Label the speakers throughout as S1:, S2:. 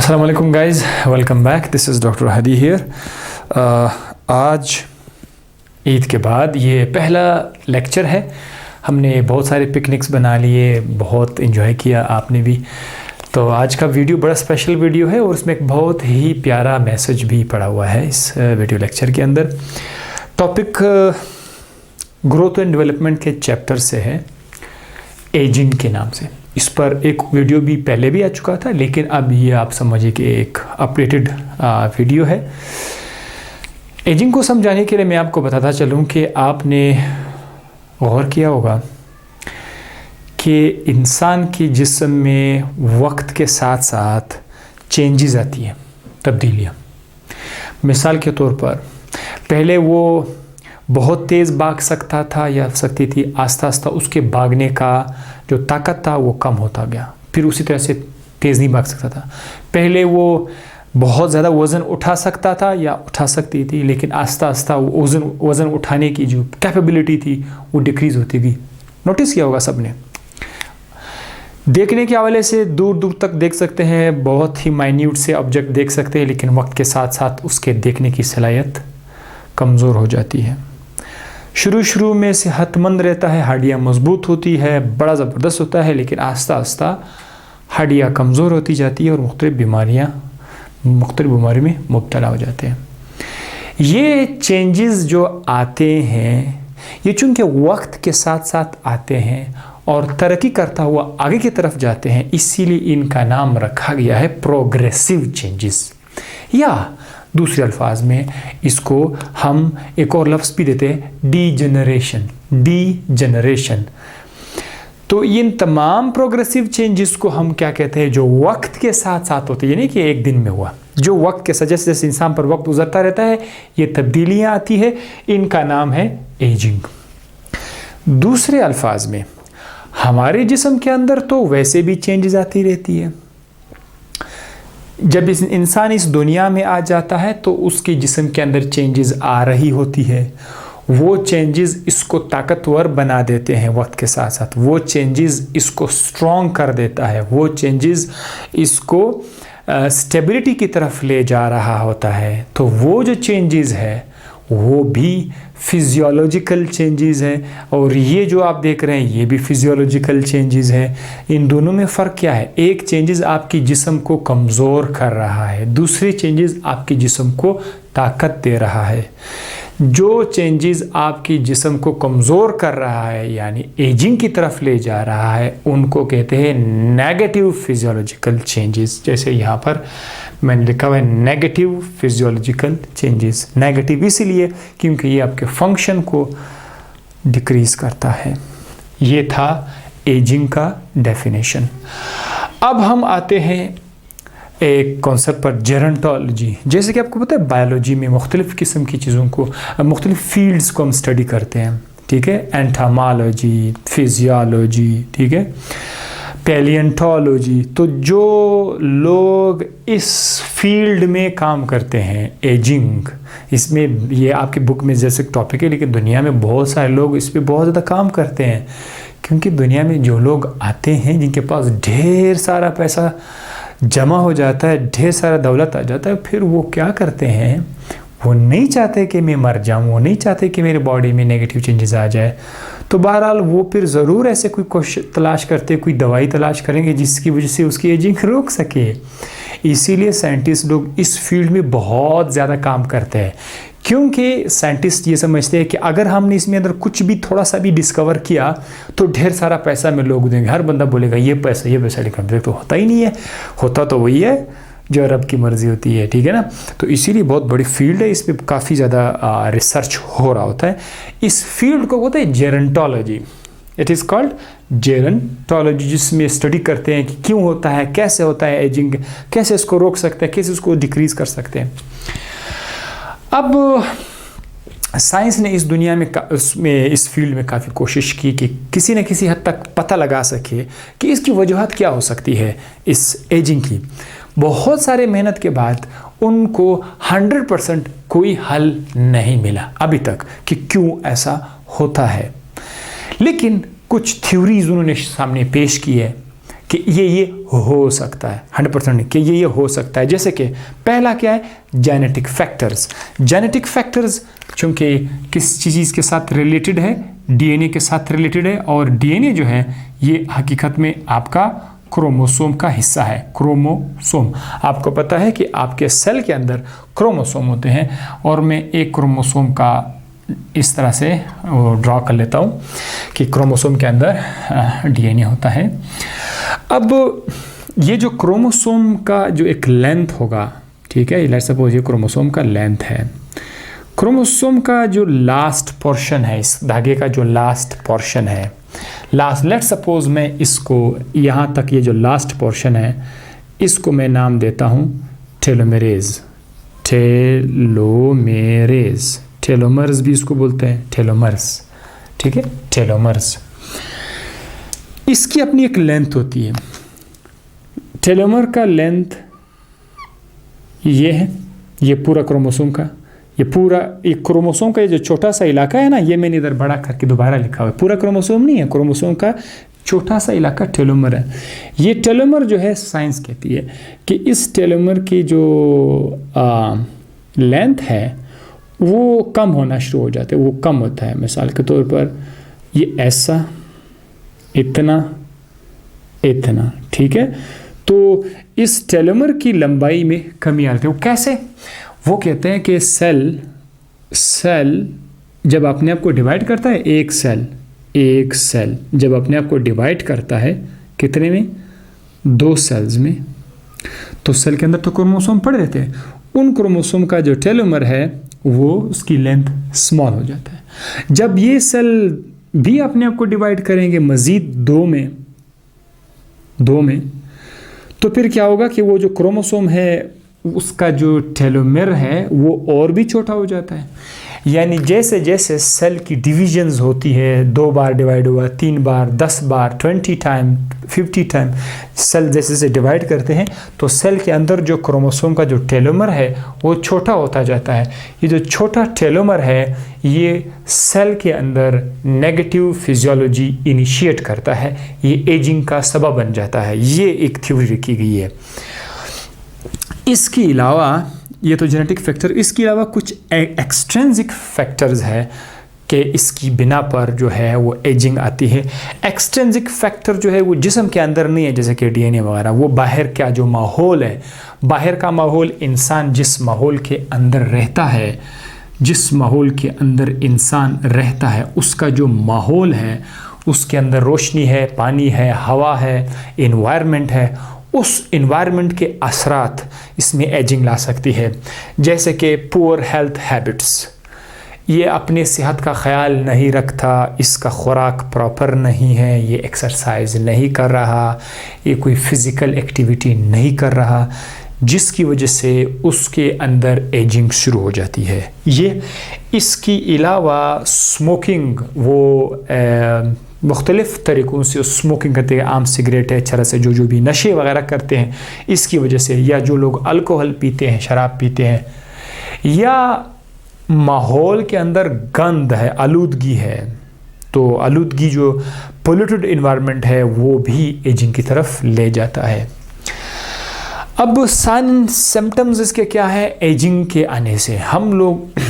S1: अस्सलाम वालेकुम guys, welcome back. This is doctor Hadi here. आज ईद के बाद ये पहला लेक्चर है। हमने बहुत सारे पिकनिक्स बना लिए, बहुत इन्जॉय किया, आपने भी। तो आज का वीडियो बड़ा स्पेशल वीडियो है और उसमें एक बहुत ही प्यारा मैसेज भी पड़ा हुआ है इस वीडियो लेक्चर के अंदर। टॉपिक ग्रोथ एंड डेवलपमेंट के चैप्टर से है, एजिंग के नाम से। इस पर एक वीडियो भी पहले भी आ चुका था, लेकिन अब ये आप समझिए कि एक अपडेटेड वीडियो है। एजिंग को समझाने के लिए मैं आपको बताता चलूँ कि आपने गौर किया होगा कि इंसान के जिस्म में वक्त के साथ साथ चेंजेस आती हैं, तब्दीलियाँ। मिसाल के तौर पर पहले वो बहुत तेज़ भाग सकता था या सकती थी, आस्ता आस्ता उसके भागने का जो ताकत था वो कम होता गया। फिर उसी तरह से तेज़ नहीं भाग सकता था। पहले वो बहुत ज़्यादा वज़न उठा सकता था या उठा सकती थी, लेकिन आस्ता आस्ता वो वज़न उठाने की जो कैपेबिलिटी थी वो डिक्रीज़ होती गई। नोटिस किया होगा सबने। देखने के हवाले से दूर दूर तक देख सकते हैं, बहुत ही माइन्यूट से ऑब्जेक्ट देख सकते हैं, लेकिन वक्त के साथ साथ उसके देखने की सलाहियत कमज़ोर हो जाती है। शुरू में सेहतमंद रहता है, हड्डियाँ मजबूत होती है, बड़ा ज़बरदस्त होता है, लेकिन आस्ता आस्ता हड्डियाँ कमज़ोर होती जाती है और मुख्तलिफ़ बीमारी में मुब्तला हो जाते हैं। ये चेंजेस जो आते हैं, ये चूँकि वक्त के साथ साथ आते हैं और तरक्की करता हुआ आगे की तरफ जाते हैं, इसीलिए इनका नाम रखा गया है प्रोग्रेसिव चेंजेस, या दूसरे अल्फाज में इसको हम एक और लफ्ज़ भी देते हैं, डीजनरेशन। तो इन तमाम प्रोग्रेसिव चेंजेस को हम क्या कहते हैं, जो वक्त के साथ साथ होते हैं, यानी कि एक दिन में हुआ, जो वक्त के साथ जैसे जैसे इंसान पर वक्त गुजरता रहता है ये तब्दीलियाँ आती है, इनका नाम है एजिंग। दूसरे अल्फाज में हमारे जिस्म के अंदर तो वैसे भी चेंजेस आती रहती है। जब इंसान इस दुनिया में आ जाता है तो उसके जिस्म के अंदर चेंजेस आ रही होती है। वो चेंजेस इसको ताकतवर बना देते हैं वक्त के साथ साथ, वो चेंजेस इसको स्ट्रॉन्ग कर देता है, वो चेंजेस इसको स्टेबिलिटी की तरफ ले जा रहा होता है। तो वो जो चेंजेस है वो भी फिजियोलॉजिकल चेंजेस हैं, और ये जो आप देख रहे हैं ये भी फिजियोलॉजिकल चेंजेस हैं। इन दोनों में फ़र्क क्या है? एक चेंजेस आपकी जिस्म को कमज़ोर कर रहा है, दूसरी चेंजेस आपकी जिस्म को ताकत दे रहा है। जो चेंजेस आपकी जिस्म को कमज़ोर कर रहा है यानी एजिंग की तरफ ले जा रहा है, उनको कहते हैं नेगेटिव फिजियोलॉजिकल चेंजेस। जैसे यहाँ पर मैंने लिखा हुआ है नेगेटिव फिजियोलॉजिकल चेंजेस। नेगेटिव इसलिए क्योंकि ये आपके फंक्शन को डिक्रीज़ करता है। ये था एजिंग का डेफिनेशन। अब हम आते हैं एक कॉन्सेप्ट पर, जेरोंटोलॉजी। जैसे कि आपको पता है बायोलॉजी में मुख्तलिफ़ किस्म की चीज़ों को, मुख्तलिफ़ फील्ड्स को हम स्टडी करते हैं, ठीक है। एंटोमोलॉजी, फिजियोलॉजी, ठीक है, पैलियोंटोलॉजी। तो जो लोग इस फील्ड में काम करते हैं, एजिंग, इसमें ये आपकी बुक में जैसे टॉपिक है, लेकिन दुनिया में बहुत सारे लोग इस पर बहुत ज़्यादा काम करते हैं। क्योंकि दुनिया में जो लोग आते हैं जिनके पास ढेर सारा पैसा जमा हो जाता है, ढेर सारा दौलत आ जाता है, फिर वो क्या करते हैं, वो नहीं चाहते कि मैं मर जाऊं, वो नहीं चाहते कि मेरे बॉडी में नेगेटिव चेंजेस आ जाए। तो बहरहाल वो फिर ज़रूर ऐसे कोई कोशिश तलाश करते, कोई दवाई तलाश करेंगे जिसकी वजह से उसकी एजिंग रोक सके। इसीलिए साइंटिस्ट लोग इस फील्ड में बहुत ज़्यादा काम करते हैं, क्योंकि साइंटिस्ट ये समझते हैं कि अगर हमने इसमें अंदर कुछ भी थोड़ा सा भी डिस्कवर किया तो ढेर सारा पैसा में लोग देंगे। हर बंदा बोलेगा ये पैसा लेकिन तो होता ही नहीं है, होता तो वही है जो रब की मर्ज़ी होती है, ठीक है ना। तो इसीलिए बहुत बड़ी फील्ड है, इस पर काफ़ी ज़्यादा रिसर्च हो रहा होता है। इस फील्ड को बोलते हैं gerontology. It is called gerontology, जिसमें स्टडी करते हैं कि क्यों होता है, कैसे होता है एजिंग, कैसे इसको रोक सकते हैं, कैसे उसको डिक्रीज़ कर सकते हैं। अब साइंस ने इस दुनिया में इस फील्ड में काफ़ी कोशिश की कि किसी न किसी हद तक पता लगा सके कि इसकी वजूहत क्या हो सकती है इस एजिंग की। बहुत सारे मेहनत के बाद उनको 100% कोई हल नहीं मिला अभी तक कि क्यों ऐसा होता है, लेकिन कुछ थ्योरीज उन्होंने सामने पेश की है कि ये हो सकता है, 100% नहीं, कि ये हो सकता है। जैसे कि पहला क्या है, जेनेटिक फैक्टर्स। जेनेटिक फैक्टर्स चूँकि किस चीज़ के साथ रिलेटेड है, डीएनए के साथ रिलेटेड है, और डीएनए जो है ये हकीकत में आपका क्रोमोसोम का हिस्सा है। क्रोमोसोम, आपको पता है कि आपके सेल के अंदर क्रोमोसोम होते हैं, और मैं एक क्रोमोसोम का इस तरह से ड्रॉ कर लेता हूँ कि क्रोमोसोम के अंदर डीएनए होता है। अब ये जो क्रोमोसोम का जो एक लेंथ होगा, ठीक है, लेट्स सपोज ये क्रोमोसोम का लेंथ है। क्रोमोसोम का जो लास्ट पोर्शन है, इस धागे का जो लास्ट पोर्शन है, लास्ट, लेट्स सपोज मैं इसको यहाँ तक, ये जो लास्ट पोर्शन है, इसको मैं नाम देता हूँ टेलोमेरेज। टेलोमेरेज, टेलोमर्स भी इसको बोलते हैं, टेलोमर्स, ठीक है, टेलोमर्स। इसकी अपनी एक लेंथ होती है। टेलोमर का लेंथ ये है, ये पूरा क्रोमोसोम का, ये पूरा एक क्रोमोसोम का ये जो छोटा सा इलाका है ना, ये मैंने इधर बड़ा करके दोबारा लिखा हुआ है, पूरा क्रोमोसोम नहीं है, क्रोमोसोम का छोटा सा इलाका टेलोमर है। ये टेलोमर जो है, साइंस कहती है कि इस टेलोमर की जो लेंथ है वो कम होना शुरू हो जाता है, वो कम होता है। मिसाल के तौर पर ये ऐसा, इतना, इतना, ठीक है। तो इस टेलोमर की लंबाई में कमी आती है। वो कैसे? वो कहते हैं कि सेल जब अपने आप को डिवाइड करता है, एक सेल जब अपने आप को डिवाइड करता है, कितने में? 2 सेल्स में, तो सेल के अंदर तो क्रोमोसोम पड़े रहते हैं। उन क्रोमोसोम का जो टेलोमर है वो उसकी लेंथ स्मॉल हो जाता है। जब ये सेल भी अपने आप को डिवाइड करेंगे मज़ीद 2 में, तो फिर क्या होगा कि वो जो क्रोमोसोम है उसका जो टेलोमेर है वो और भी छोटा हो जाता है। यानी जैसे जैसे सेल की डिविजन्स होती है, 2 बार डिवाइड हुआ, 3 बार, 10 बार, 20 टाइम, 50 टाइम, सेल जैसे जैसे डिवाइड करते हैं तो सेल के अंदर जो क्रोमोसोम का जो टेलोमर है वो छोटा होता जाता है। ये जो छोटा टेलोमर है ये सेल के अंदर नेगेटिव फिजियोलॉजी इनिशिएट करता है, ये एजिंग का सबब बन जाता है। ये एक थ्योरी रखी गई है। इसके अलावा ये तो जेनेटिक फैक्टर, इसके अलावा कुछ एक्सट्रिंसिक फैक्टर्स है कि इसकी बिना पर जो है वो एजिंग आती है। एक्सट्रिंसिक फैक्टर जो है वो जिस्म के अंदर नहीं है, जैसे कि डीएनए वगैरह, वो बाहर का जो माहौल है, बाहर का माहौल, इंसान जिस माहौल के अंदर रहता है, जिस माहौल के अंदर इंसान रहता है उसका जो माहौल है, उसके अंदर रोशनी है, पानी है, हवा है, एनवायरनमेंट है, उस इन्वायरमेंट के असरात इसमें एजिंग ला सकती है। जैसे कि पुअर हेल्थ हैबिट्स, ये अपने सेहत का ख्याल नहीं रखता, इसका खुराक प्रॉपर नहीं है, ये एक्सरसाइज नहीं कर रहा, ये कोई फ़िज़िकल एक्टिविटी नहीं कर रहा, जिसकी वजह से उसके अंदर एजिंग शुरू हो जाती है। ये इसके अलावा स्मोकिंग, वो मुख्तलिफ़ तरीक़ों से स्मोकिंग करते हैं, आम सिगरेट है, चरस से जो भी नशे वगैरह करते हैं इसकी वजह से, या जो लोग अल्कोहल पीते हैं, शराब पीते हैं, या माहौल के अंदर गंद है, आलूदगी है, तो आलूदगी जो पोल्यूटेड इन्वायरमेंट है वो भी एजिंग की तरफ ले जाता है। अब साइन सिम्टम्स इसके क्या है? एजिंग के आने से हम लोग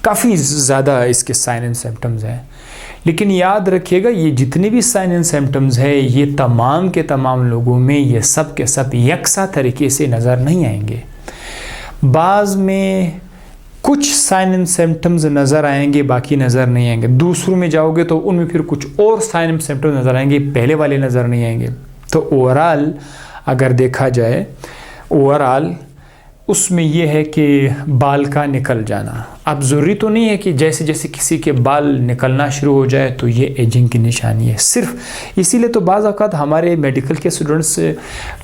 S1: काफ़ी ज़्यादा इसके साइन एंड सिम्टम्स हैं, लेकिन याद रखिएगा ये जितने भी साइन एंड सिम्टम्स है ये तमाम के तमाम लोगों में ये सब के सब यकसा तरीके से नज़र नहीं आएंगे। बाज़ में कुछ साइन एंड सिम्टम्स नज़र आएंगे, बाकी नज़र नहीं आएंगे। दूसरों में जाओगे तो उनमें फिर कुछ और साइन एंड सिम्टम्स नज़र आएंगे, पहले वाले नज़र नहीं आएंगे। तो ओवरऑल अगर देखा जाए, ओवरऑल उसमें यह है कि बाल का निकल जाना। अब ज़रूरी तो नहीं है कि जैसे जैसे किसी के बाल निकलना शुरू हो जाए तो ये एजिंग की निशानी है सिर्फ। इसीलिए तो बाज़ औक़ात हमारे मेडिकल के स्टूडेंट्स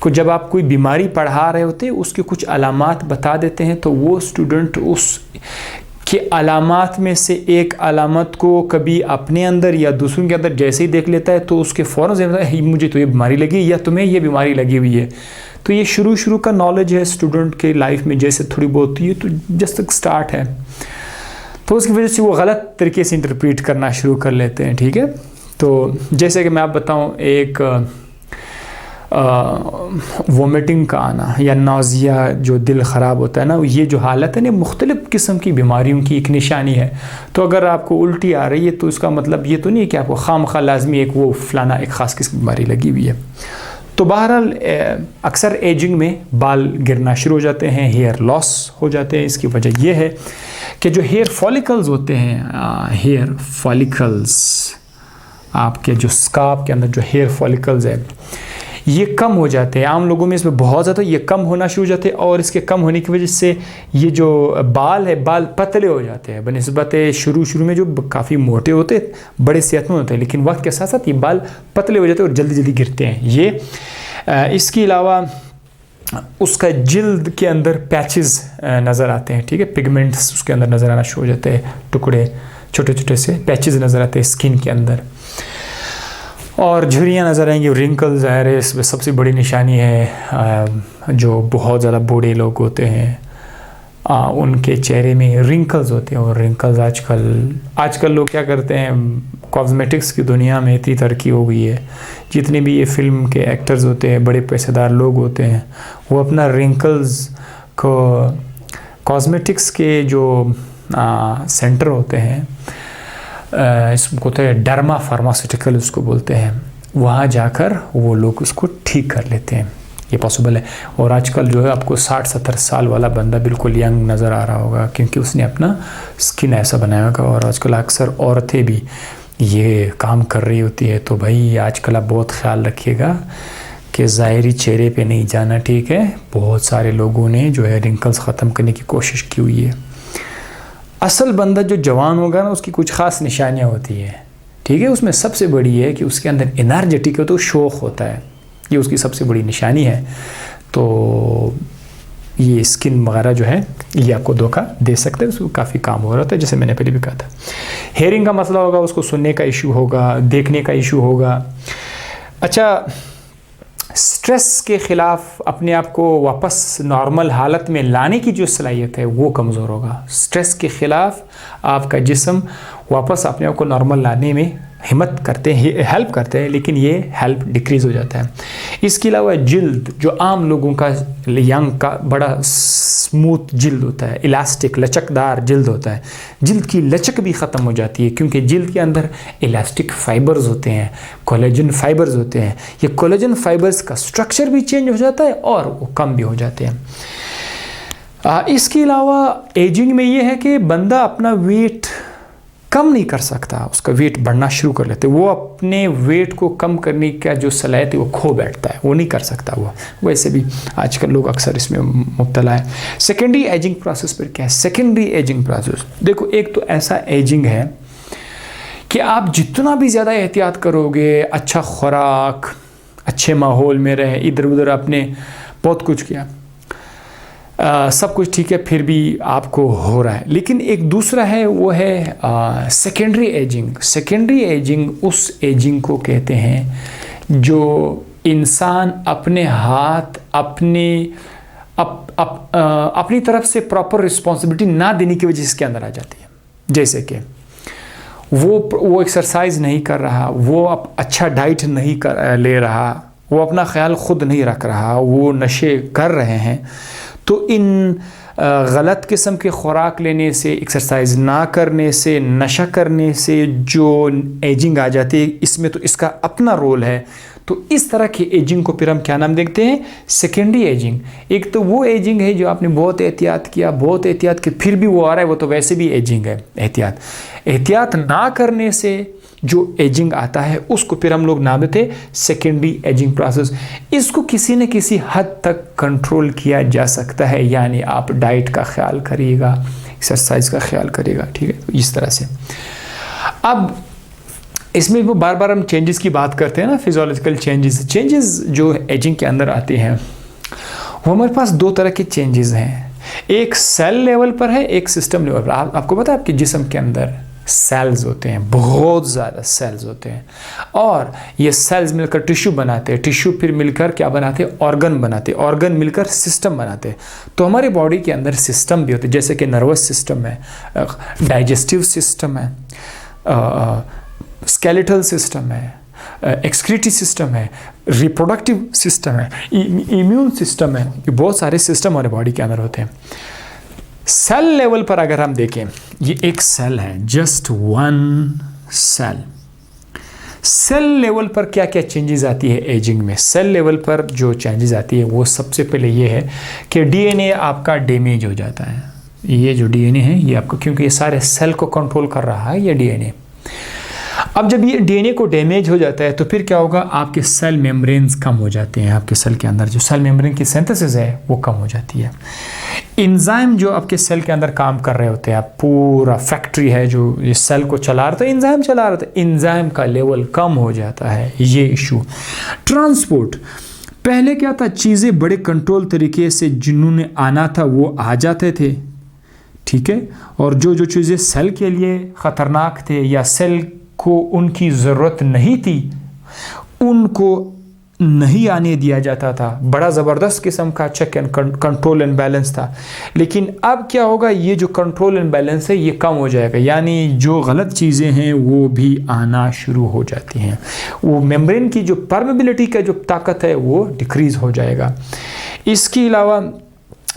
S1: को जब आप कोई बीमारी पढ़ा रहे होते हैं उसके कुछ अलामात बता देते हैं, तो वो स्टूडेंट उस के अलामात में से एक अलामत को कभी अपने अंदर या दूसरों के अंदर जैसे ही देख लेता है तो उसके फ़ौरन मुझे तो ये बीमारी लगी या तुम्हें ये बीमारी लगी हुई है। तो ये शुरू का नॉलेज है स्टूडेंट के लाइफ में, जैसे थोड़ी बहुत ये तो जस्ट तक स्टार्ट है, तो उसकी वजह से वो गलत तरीके से इंटरप्रेट करना शुरू कर लेते हैं। ठीक है, तो जैसे कि मैं आप बताऊं, एक वोमिटिंग का आना या नाज़िया, जो दिल ख़राब होता है ना, ये जो हालत है ना, मुख्तलिफ़ किस्म की बीमारियों की एक निशानी है। तो अगर आपको उल्टी आ रही है तो इसका मतलब ये तो नहीं है कि आपको खामखा लाजमी एक वो फलाना एक ख़ास किस्म की बीमारी लगी हुई है। तो बहरहाल अक्सर एजिंग में बाल गिरना शुरू हो जाते हैं, हेयर लॉस हो जाते हैं। इसकी वजह यह है कि जो हेयर फॉलिकल्स होते हैं, हेयर फॉलिकल्स, आपके जो स्काल्प के अंदर जो हेयर फॉलिकल्स है, ये कम हो जाते हैं। आम लोगों में इसमें बहुत ज़्यादा ये कम होना शुरू हो जाते हैं, और इसके कम होने की वजह से ये जो बाल है, बाल पतले हो जाते हैं बनिस्बत शुरू में जो काफ़ी मोटे होते हैं, बड़े सेहतमंद होते हैं, लेकिन वक्त के साथ साथ ये बाल पतले हो जाते हैं और जल्दी जल्दी गिरते हैं ये। इसके अलावा उसका जिल्द के अंदर पैचेस नज़र आते हैं, ठीक है, पिगमेंट्स उसके अंदर नज़र आना शुरू हो जाते हैं, टुकड़े छोटे छोटे से पैचेस नज़र आते हैं स्किन के अंदर, और झुर्रियाँ नज़र आएंगी, रिंकल्स ज़ाहिर है इसमें सबसे बड़ी निशानी है। जो बहुत ज़्यादा बूढ़े लोग होते हैं उनके चेहरे में रिंकल्स होते हैं, और रिंकल्स आजकल लोग क्या करते हैं, कॉस्मेटिक्स की दुनिया में इतनी तरक्की हो गई है, जितने भी ये फिल्म के एक्टर्स होते हैं, बड़े पैसेदार लोग होते हैं, वो अपना रिंकल्स को कॉस्मेटिक्स के जो सेंटर होते हैं, इसको तो डर्मा फार्मास्यूटिकल उसको बोलते हैं, वहाँ जाकर वो लोग उसको ठीक कर लेते हैं, ये पॉसिबल है। और आजकल जो है आपको 60-70 साल वाला बंदा बिल्कुल यंग नज़र आ रहा होगा, क्योंकि उसने अपना स्किन ऐसा बनाया होगा। और आजकल अक्सर औरतें भी ये काम कर रही होती है। तो भाई आजकल आप बहुत ख्याल रखिएगा कि ज़ाहिरी चेहरे पे नहीं जाना, ठीक है। बहुत सारे लोगों ने जो है रिंकल्स ख़त्म करने की कोशिश की हुई है। असल बंदा जो जवान होगा ना, उसकी कुछ ख़ास निशानियाँ होती हैं, ठीक है। उसमें सबसे बड़ी है कि उसके अंदर एनर्जेटिक हो, तो शौक़ होता है, ये उसकी सबसे बड़ी निशानी है। तो ये स्किन वगैरह जो है ये आपको धोखा दे सकते हैं, उसको काफ़ी काम हो रहा था, जैसे मैंने पहले भी कहा था। हेयरिंग का मसला होगा, उसको सुनने का इशू होगा, देखने का इशू होगा। अच्छा, स्ट्रेस के ख़िलाफ़ अपने आप को वापस नॉर्मल हालत में लाने की जो सलाहियत है वो कमज़ोर होगा। स्ट्रेस के ख़िलाफ़ आपका जिस्म वापस अपने आप को नॉर्मल लाने में हिम्मत करते हैं, हेल्प करते हैं, लेकिन ये हेल्प डिक्रीज़ हो जाता है। इसके अलावा जिल्द, जो आम लोगों का यंग का बड़ा स्मूथ जिल्द होता है, इलास्टिक लचकदार जिल्द होता है, जिल्द की लचक भी ख़त्म हो जाती है, क्योंकि जिल्द के अंदर इलास्टिक फाइबर्स होते हैं, कोलेजन फाइबर्स होते हैं। ये कोलेजन फाइबर्स का स्ट्रक्चर भी चेंज हो जाता है और वो कम भी हो जाते हैं। इसके अलावा एजिंग में ये है कि बंदा अपना वेट कम नहीं कर सकता, उसका वेट बढ़ना शुरू कर लेते, वो अपने वेट को कम करने का जो सलाहियत है वो खो बैठता है, वो नहीं कर सकता। वो वैसे भी आजकल लोग अक्सर इसमें मुब्तला है। सेकेंडरी एजिंग प्रोसेस पर क्या है? सेकेंडरी एजिंग प्रोसेस, देखो, एक तो ऐसा एजिंग है कि आप जितना भी ज़्यादा एहतियात करोगे, अच्छा खुराक, अच्छे माहौल में रहे, इधर उधर आपने बहुत कुछ किया, सब कुछ ठीक है, फिर भी आपको हो रहा है। लेकिन एक दूसरा है, वो है सेकेंडरी एजिंग। सेकेंडरी एजिंग उस एजिंग को कहते हैं जो इंसान अपने हाथ अपनी तरफ से प्रॉपर रिस्पॉन्सिबिलिटी ना देने की वजह से इसके अंदर आ जाती है। जैसे कि वो एक्सरसाइज नहीं कर रहा, वो अच्छा डाइट नहीं ले रहा, वो अपना ख्याल खुद नहीं रख रहा, वो नशे कर रहे हैं। तो इन गलत किस्म के खुराक लेने से, एक्सरसाइज ना करने से, नशा करने से जो एजिंग आ जाती है, इसमें तो इसका अपना रोल है। तो इस तरह की एजिंग को फिर हम क्या नाम देखते हैं? Secondary ageing. एक तो वो एजिंग है जो आपने बहुत एहतियात किया, फिर भी वो आ रहा है, वो तो वैसे भी एजिंग है। एहतियात ना करने से जो एजिंग आता है उसको फिर हम लोग नाम देते हैं सेकेंडरी एजिंग प्रोसेस। इसको किसी न किसी हद तक कंट्रोल किया जा सकता है, यानी आप डाइट का ख्याल करिएगा, एक्सरसाइज का ख्याल करिएगा, ठीक है। तो इस तरह से अब इसमें वो बार बार हम चेंजेस की बात करते हैं ना, फिजियोलॉजिकल चेंजेस जो एजिंग के अंदर आते हैं, वो हमारे पास दो तरह के चेंजेस हैं। एक सेल लेवल पर है, एक सिस्टम लेवल पर। आपको पता है आपके जिस्म के अंदर सेल्स होते हैं, बहुत ज़्यादा सेल्स होते हैं, और ये सेल्स मिलकर टिश्यू बनाते हैं, टिश्यू फिर मिलकर क्या बनाते हैं? ऑर्गन बनाते हैं, ऑर्गन मिलकर सिस्टम बनाते हैं। तो हमारे बॉडी के अंदर सिस्टम भी होते हैं, जैसे कि नर्वस सिस्टम है, डाइजेस्टिव सिस्टम है, स्केलेटल सिस्टम है, एक्सक्रीटरी सिस्टम है, रिप्रोडक्टिव सिस्टम है, इम्यून सिस्टम है, ये बहुत सारे सिस्टम हमारे बॉडी के अंदर होते हैं। सेल लेवल पर अगर हम देखें, ये एक सेल है, just one cell. Cell level पर क्या क्या चेंजेस आती है एजिंग में? सेल लेवल पर जो चेंजेस आती है वो सबसे पहले ये है कि डीएनए आपका डैमेज हो जाता है। ये जो डीएनए है ये आपको, क्योंकि ये सारे सेल को कंट्रोल कर रहा है ये डीएनए। अब जब ये डीएनए को डैमेज हो जाता है तो फिर क्या होगा, आपके सेल मेम्ब्रेन्स कम हो जाते हैं। आपके सेल के अंदर जो सेल मेम्ब्रेन की सिंथेसिस है वो कम हो जाती है। एंजाइम जो आपके सेल के अंदर काम कर रहे होते हैं, आप पूरा फैक्ट्री है जो इस सेल को चला रहा था, एंजाइम चला रहा था, एंजाइम का लेवल कम हो जाता है, ये इशू। ट्रांसपोर्ट, पहले क्या था, चीज़ें बड़े कंट्रोल तरीके से जिन्होंने आना था वो आ जाते थे, ठीक है, और जो जो चीज़ें सेल के लिए ख़तरनाक थे या सेल को उनकी ज़रूरत नहीं थी उनको नहीं आने दिया जाता था। बड़ा ज़बरदस्त किस्म का check and control and balance था। लेकिन अब क्या होगा, ये जो कंट्रोल एंड बैलेंस है ये कम हो जाएगा, यानी जो गलत चीज़ें हैं वो भी आना शुरू हो जाती हैं। वो मेम्ब्रेन की जो परमेबिलिटी का जो ताकत है वो डिक्रीज़ हो जाएगा। इसके अलावा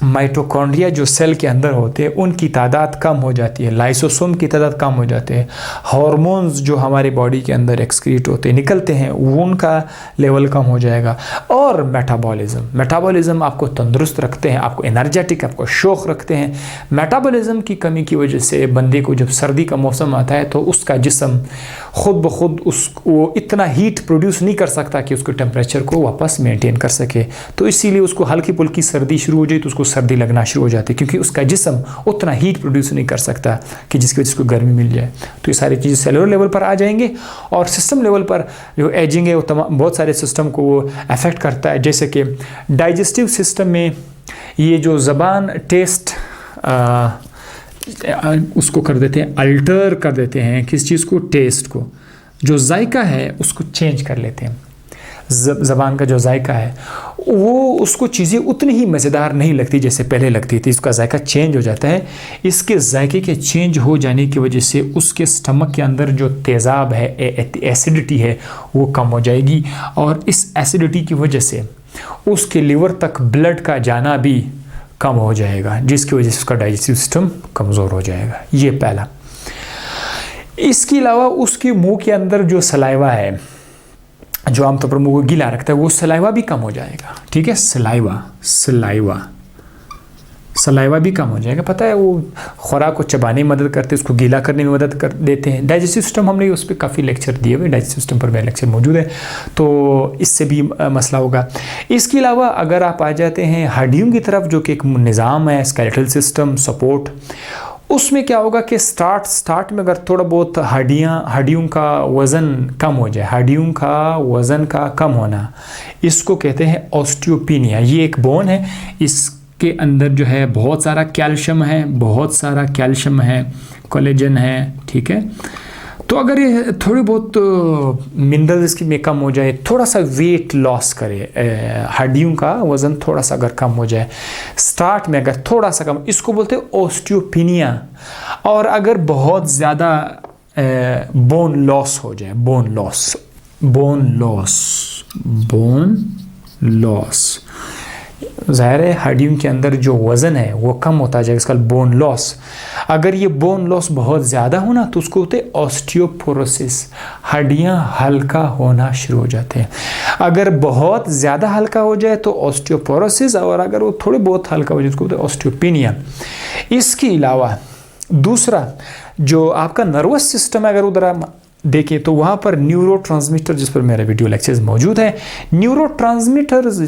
S1: माइटोकॉन्ड्रिया जो सेल के अंदर होते हैं उनकी तादाद कम हो जाती है, लाइसोसोम की तादाद कम हो जाते हैं, हार्मोन्स जो हमारे बॉडी के अंदर एक्सक्रीट होते हैं, निकलते हैं, उनका लेवल कम हो जाएगा। और मेटाबॉलिज्म आपको तंदुरुस्त रखते हैं, आपको एनर्जेटिक, आपको शौक रखते हैं। मेटाबॉलिज्म की कमी की वजह से बंदे को जब सर्दी का मौसम आता है तो उसका जिस्म खुद ब खुद वो इतना हीट प्रोड्यूस नहीं कर सकता कि उसको टेम्परेचर को वापस मेंटेन कर सके, तो इसीलिए उसको हल्की फुल्की सर्दी शुरू हो जाए तो उसको सर्दी लगना शुरू हो जाती है, क्योंकि उसका जिस्म उतना हीट प्रोड्यूस नहीं कर सकता कि जिसकी वजह से उसको गर्मी मिल जाए। तो ये सारी चीज़ें सेलुलर लेवल पर आ जाएंगे। और सिस्टम लेवल पर जो एजिंग है वो बहुत सारे सिस्टम को वो अफेक्ट करता है, जैसे कि डाइजेस्टिव सिस्टम में ये जो ज़बान टेस्ट उसको कर देते हैं, अल्टर कर देते हैं, किस चीज़ को, टेस्ट को, जो जायका है उसको चेंज कर लेते हैं। ज़बान का जो जायका है वो उसको चीज़ें उतनी ही मज़ेदार नहीं लगती जैसे पहले लगती थी, इसका जायका चेंज हो जाता है। इसके जायके के चेंज हो जाने की वजह से उसके स्टमक के अंदर जो तेज़ाब है, एसिडिटी है, वो कम हो जाएगी, और इस एसिडिटी की वजह से उसके लिवर तक ब्लड का जाना भी कम हो जाएगा, जिसकी वजह से उसका डाइजेस्टिव सिस्टम कमज़ोर हो जाएगा। ये पहला। इसके अलावा उसके मुंह के अंदर जो सलाइवा है, जो आमतौर पर मुंह को गीला रखता है, वो सलाइवा भी कम हो जाएगा, ठीक है, सलाइवा भी कम हो जाएगा। पता है वो खुराक को चबाने में मदद करते हैं, उसको गीला करने में मदद कर देते हैं। डाइजेस्टिव सिस्टम, हमने उस पर काफ़ी लेक्चर दिए हुए, डाइजेस्टिव सिस्टम पर मेरा लेक्चर मौजूद है, तो इससे भी मसला होगा। इसके अलावा अगर आप आ जाते हैं हड्डियों की तरफ, जो कि एक निज़ाम है, स्केलेटल सिस्टम, सपोर्ट, उसमें क्या होगा कि स्टार्ट में अगर थोड़ा बहुत हड्डियों का वज़न कम हो जाए, हड्डियों का वज़न का कम होना, इसको कहते हैं ऑस्टियोपेनिया। ये एक बोन है, इसके अंदर जो है बहुत सारा कैल्शियम है, कोलेजन है, ठीक है। तो अगर ये थोड़ी बहुत मिनरल्स इसकी में कम हो जाए, थोड़ा सा वेट लॉस करे, हड्डियों का वज़न थोड़ा सा अगर कम हो जाए स्टार्ट में, अगर थोड़ा सा कम, इसको बोलते हैं ऑस्टियोपेनिया। और अगर बहुत ज़्यादा बोन लॉस हो जाए, बोन लॉस, ज़ाहिर है हड्डियों के अंदर जो वज़न है वो कम होता जाएगा, इसका बोन लॉस। अगर ये बोन लॉस बहुत ज़्यादा होना तो उसको होते हैं ऑस्टियोपोरोसिस, हड्डियाँ हल्का होना शुरू हो जाते हैं। अगर बहुत ज़्यादा हल्का हो जाए तो ऑस्टियोपोरोसिस, और अगर वो थोड़े बहुत हल्का हो जाए उसको होते हैं ऑस्टियोपेनिया। इसके अलावा दूसरा जो आपका नर्वस सिस्टम है, अगर उधर आप देखें तो वहाँ पर न्यूरोट्रांसमीटर, जिस पर मेरा वीडियो लेक्चर्स मौजूद है, न्यूरोट्रांसमीटर्स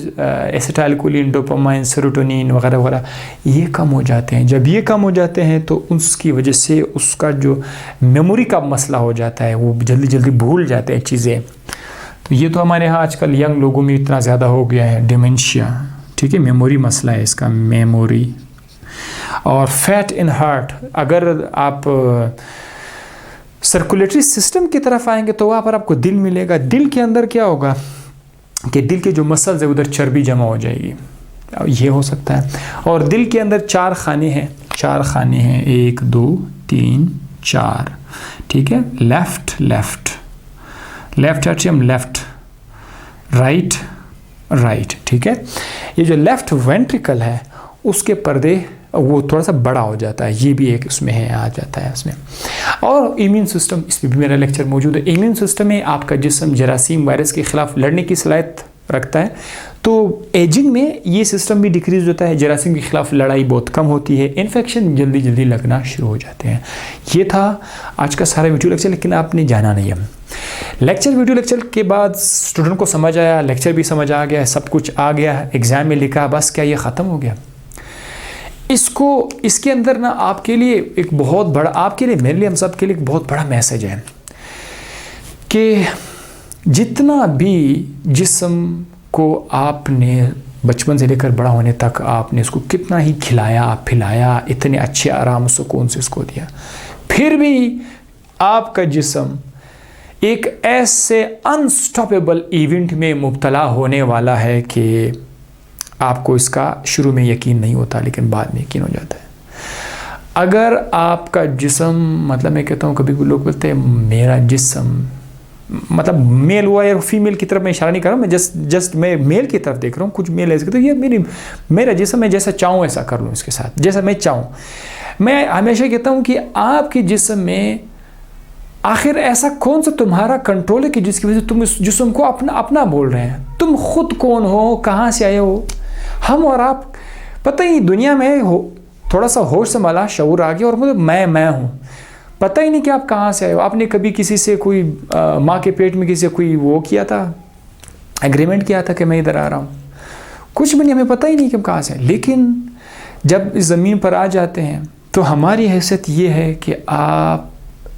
S1: एसिटाइलकोलिन, डोपामाइन, सेरोटोनिन वगैरह वगैरह, ये कम हो जाते हैं। जब ये कम हो जाते हैं तो उसकी वजह से उसका जो मेमोरी का मसला हो जाता है, वो जल्दी जल्दी भूल जाते हैं चीज़ें। तो ये तो हमारे यहाँ आजकल यंग लोगों में इतना ज़्यादा हो गया है, डिमेंशिया, ठीक है, मेमोरी मसला है इसका, मेमोरी। और फैट इन हार्ट, अगर आप सर्कुलेटरी सिस्टम की तरफ आएंगे तो वहाँ पर आपको दिल मिलेगा। दिल के अंदर क्या होगा कि दिल के जो मसल्स है उधर चर्बी जमा हो जाएगी, ये हो सकता है। और दिल के अंदर चार खाने हैं, 1 2 3 4, ठीक है, left atrium, left right right, ठीक है। ये जो लेफ्ट वेंट्रिकल है उसके पर्दे वो थोड़ा सा बड़ा हो जाता है, ये भी एक उसमें है, आ जाता है उसमें। और इम्यून सिस्टम, इस पर भी मेरा लेक्चर मौजूद है। इम्यून सिस्टम में आपका जिस्म जरासीम वायरस के खिलाफ लड़ने की सलाहियत रखता है, तो एजिंग में ये सिस्टम भी डिक्रीज होता है, जरासीम के खिलाफ लड़ाई बहुत कम होती है, इन्फेक्शन जल्दी जल्दी लगना शुरू हो जाते हैं। ये था आज का सारा वीडियो लेक्चर, लेकिन आपने जाना नहीं है। लेक्चर वीडियो लेक्चर के बाद स्टूडेंट को समझ आया, लेक्चर भी समझ आ गया, सब कुछ आ गया, एग्ज़ाम में लिखा, बस क्या ये ख़त्म हो गया? इसके अंदर ना आपके लिए एक बहुत बड़ा, आपके लिए, मेरे लिए, हम सब के लिए एक बहुत बड़ा मैसेज है कि जितना भी जिस्म को आपने बचपन से लेकर बड़ा होने तक आपने इसको कितना ही खिलाया पिलाया, इतने अच्छे आराम सुकून से इसको दिया, फिर भी आपका जिस्म एक ऐसे अनस्टॉपेबल इवेंट में मुब्तला होने वाला है कि आपको इसका शुरू में यकीन नहीं होता, लेकिन बाद में यकीन हो जाता है। अगर आपका जिस्म, मतलब मैं कहता हूँ, कभी भी लोग बोलते हैं मेरा जिस्म, मतलब मेल हुआ या फीमेल की तरफ मैं इशारा नहीं कर रहा हूँ, मैं जस्ट मैं मेल की तरफ देख रहा हूँ। कुछ मेल ऐसे कहते हैं ये मेरा जिस्म, मैं जैसा चाहूँ ऐसा कर लूँ इसके साथ, जैसा मैं चाहूँ। मैं हमेशा कहता हूँ कि आपके जिस्म में आखिर ऐसा कौन सा तुम्हारा कंट्रोल है कि जिसकी वजह से तुम इस जिस्म को अपना बोल रहे हैं? तुम खुद कौन हो, कहाँ से आए हो? हम और आप, पता ही दुनिया में हो, थोड़ा सा होश संभाला, शऊर आ गया और मतलब मैं हूँ, पता ही नहीं कि आप कहाँ से आए हो। आपने कभी किसी से कोई माँ के पेट में किसी से कोई वो किया था, एग्रीमेंट किया था कि मैं इधर आ रहा हूँ? कुछ भी नहीं, हमें पता ही नहीं कि हम कहाँ से आए। लेकिन जब इस ज़मीन पर आ जाते हैं तो हमारी हैसियत ये है कि आप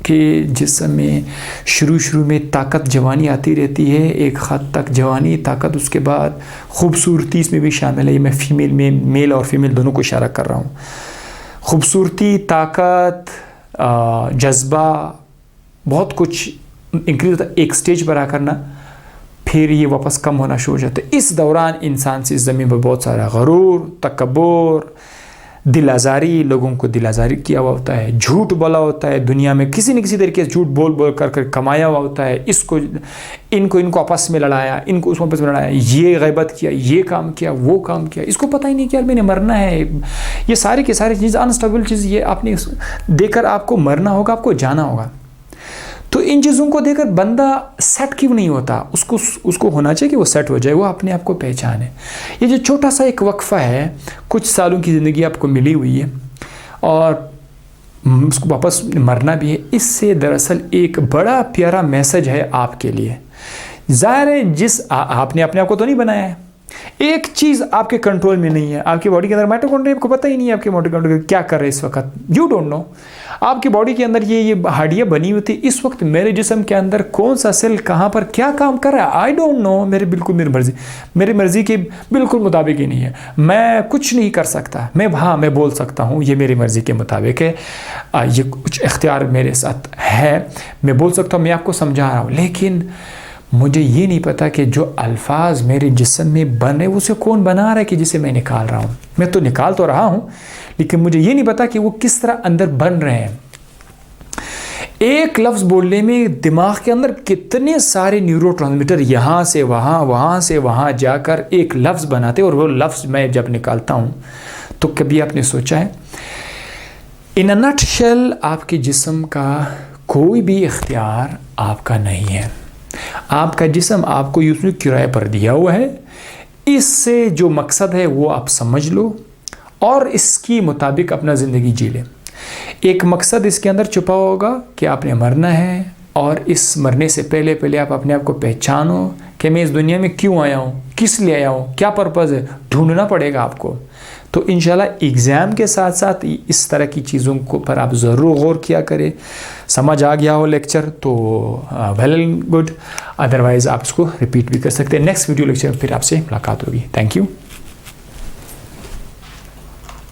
S1: के जिस्म में शुरू में ताकत, जवानी आती रहती है, एक हद तक जवानी, ताकत, उसके बाद खूबसूरती इसमें भी शामिल है। ये मैं फीमेल में, मेल और फीमेल दोनों को इशारा कर रहा हूँ। खूबसूरती, ताकत, जज्बा, बहुत कुछ इंक्रीज होता है। एक स्टेज पर आकर ना फिर ये वापस कम होना शुरू हो जाता है। इस दौरान इंसान से इस ज़मीन पर बहुत सारा गरूर, तकब्बुर, दिल आज़ारी, लोगों को दिल आज़ारी किया हुआ होता है, झूठ बोला होता है, दुनिया में किसी न किसी तरीके से झूठ बोल कर कमाया हुआ होता है। इनको आपस में लड़ाया, इनको उसको आपस में लड़ाया, ये गैबत किया, ये काम किया, वो काम किया, इसको पता ही नहीं कि यार मैंने मरना है। ये सारी की सारी चीज़, अनस्टेबल चीज़, ये आपने देकर आपको मरना होगा, आपको जाना होगा। तो इन चीज़ों को देकर बंदा सेट क्यों नहीं होता? उसको होना चाहिए कि वो सेट हो जाए, वो अपने आप को पहचाने। ये जो छोटा सा एक वक्फा है, कुछ सालों की ज़िंदगी आपको मिली हुई है और उसको वापस मरना भी है, इससे दरअसल एक बड़ा प्यारा मैसेज है आपके लिए। ज़ाहिर है आपने अपने आप को तो नहीं बनाया है, एक चीज़ आपके कंट्रोल में नहीं है। आपकी बॉडी के अंदर माइटोकॉन्ड्रिया, आपको पता ही नहीं है आपके माइटोकॉन्ड्रिया क्या कर रहे हैं इस वक्त, यू डोंट नो। आपकी बॉडी के अंदर ये हड्डियाँ बनी हुई थी, इस वक्त मेरे जिस्म के अंदर कौन सा सेल कहाँ पर क्या काम कर रहा है, आई डोंट नो। मेरी मर्जी के बिल्कुल मुताबिक ही नहीं है। मैं कुछ नहीं कर सकता, मैं बोल सकता हूँ ये मेरी मर्ज़ी के मुताबिक है, ये कुछ इख्तियार मेरे साथ है, मैं बोल सकता हूँ, मैं आपको समझा रहा हूँ। लेकिन मुझे ये नहीं पता कि जो अल्फाज मेरे जिस्म में बन रहे उसे कौन बना रहा है कि जिसे मैं निकाल रहा हूँ। मैं तो निकाल तो रहा हूँ, लेकिन मुझे ये नहीं पता कि वो किस तरह अंदर बन रहे हैं। एक लफ्ज़ बोलने में दिमाग के अंदर कितने सारे न्यूरोट्रांसमीटर यहाँ से वहाँ जाकर एक लफ्ज़ बनाते, और वो लफ्ज़ मैं जब निकालता हूँ तो कभी आपने सोचा है, इन अ नटशेल आपके जिस्म का कोई भी इख्तियार आपका नहीं है। आपका जिस्म आपको यूँ किराए पर दिया हुआ है, इससे जो मकसद है वो आप समझ लो और इसकी मुताबिक अपना ज़िंदगी जी ले। एक मकसद इसके अंदर छुपा होगा कि आपने मरना है, और इस मरने से पहले आप अपने आप को पहचानो कि मैं इस दुनिया में क्यों आया हूँ, किस लिए आया हूँ, क्या पर्पज़ है, ढूंढना पड़ेगा आपको। तो इंशाल्लाह एग्ज़ाम के साथ साथ इस तरह की चीज़ों को पर आप ज़रूर गौर किया करें। समझ आ गया हो लेक्चर तो वेल एंड गुड, अदरवाइज़ आप इसको रिपीट भी कर सकते हैं। नेक्स्ट वीडियो लेक्चर में फिर आपसे मुलाकात होगी। Thank you.